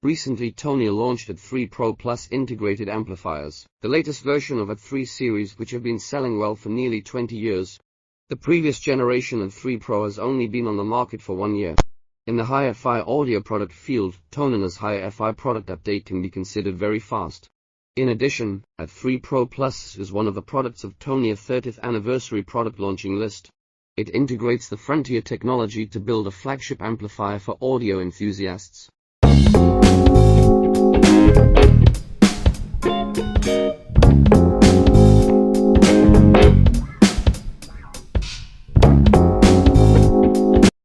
Recently Tonewinner launched AD-3PRO Plus integrated amplifiers, the latest version of AD-3 series, which have been selling well for nearly 20 years. The previous generation AD-3PRO has only been on the market for 1 year. In the hi-fi audio product field, Tonewinner's hi-fi product update can be considered very fast. In addition, AD-3PRO Plus is one of the products of Tonewinner's 30th anniversary product launching list. It integrates the frontier technology to build a flagship amplifier for audio enthusiasts.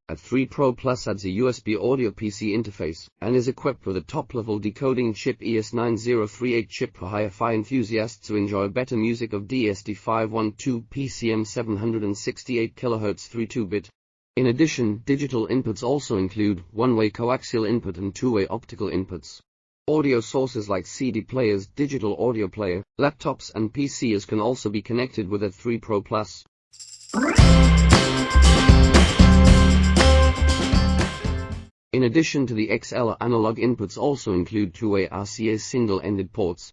AD-3PRO Plus adds a USB audio PC interface and is equipped with a top-level decoding chip ES9038 chip for hi-fi enthusiasts who enjoy better music of DSD512 PCM 768 kHz 32-bit. In addition, digital inputs also include one-way coaxial input and two-way optical inputs. Audio sources like CD players, digital audio player, laptops and PCs can also be connected with AD-3PRO Plus. In addition to the XLR analog inputs also include two-way RCA single-ended ports.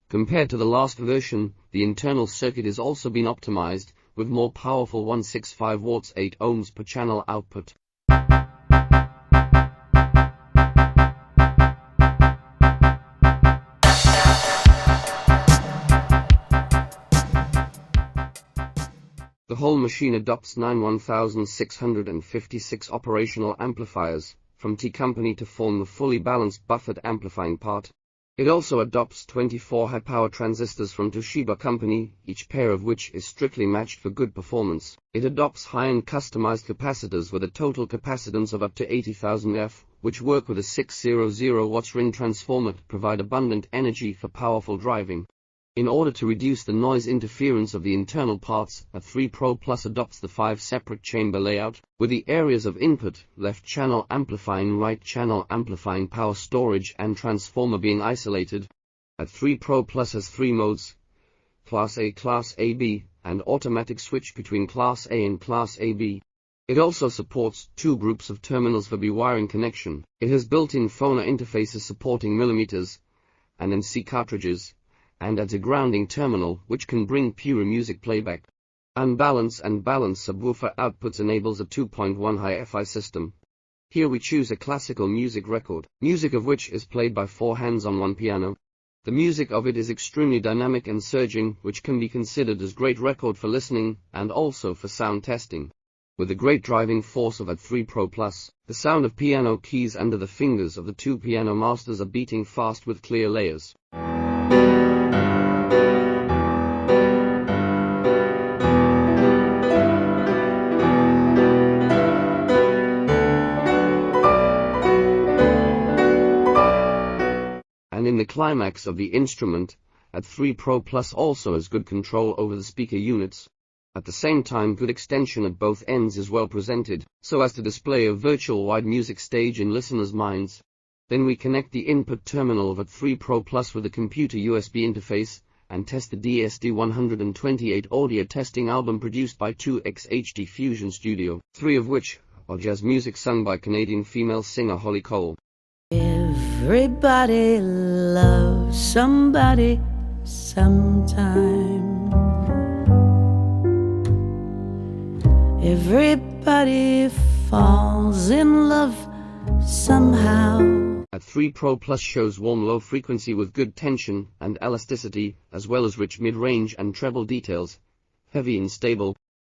Compared to the last version, the internal circuit has also been optimized, with more powerful 165 watts 8 ohms per channel output. The whole machine adopts 1656 operational amplifiers from T company to form the fully balanced buffered amplifying part. It also adopts 24 high-power transistors from Toshiba company, each pair of which is strictly matched for good performance. It adopts high-end customized capacitors with a total capacitance of up to 80,000 F, which work with a 600 watts ring transformer to provide abundant energy for powerful driving. In order to reduce the noise interference of the internal parts, AD-3PRO Plus adopts the 5 separate chamber layout, with the areas of input, left channel amplifying, right channel amplifying, power storage and transformer being isolated. AD-3PRO Plus has 3 modes: Class A, Class AB, and automatic switch between Class A and Class AB. It also supports 2 groups of terminals for B-wiring connection. It has built-in phono interfaces supporting millimeters and MC cartridges, and adds a grounding terminal which can bring pure music playback. Unbalance and balance subwoofer outputs enables a 2.1 hi-fi system. Here we choose a classical music record, music of which is played by 4 hands on 1 piano. The music of it is extremely dynamic and surging, which can be considered as great record for listening and also for sound testing. With the great driving force of AD-3PRO Plus, the sound of piano keys under the fingers of the 2 piano masters are beating fast with clear layers. And in the climax of the instrument, AD-3PRO Plus also has good control over the speaker units. At the same time, good extension at both ends is well presented, so as to display a virtual wide music stage in listeners' minds. Then we connect the input terminal of AD-3PRO Plus with a computer USB interface, and test the DSD128 audio testing album produced by 2XHD Fusion Studio, 3 of which are jazz music sung by Canadian female singer Holly Cole. Everybody loves somebody sometime. Everybody falls in love somehow. AD-3PRO Plus shows warm low frequency with good tension and elasticity, as well as rich mid-range and treble details, heavy and stable.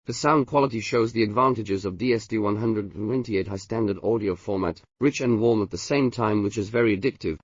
The sound quality shows the advantages of DSD128 high standard audio format, rich and warm at the same time, which is very addictive.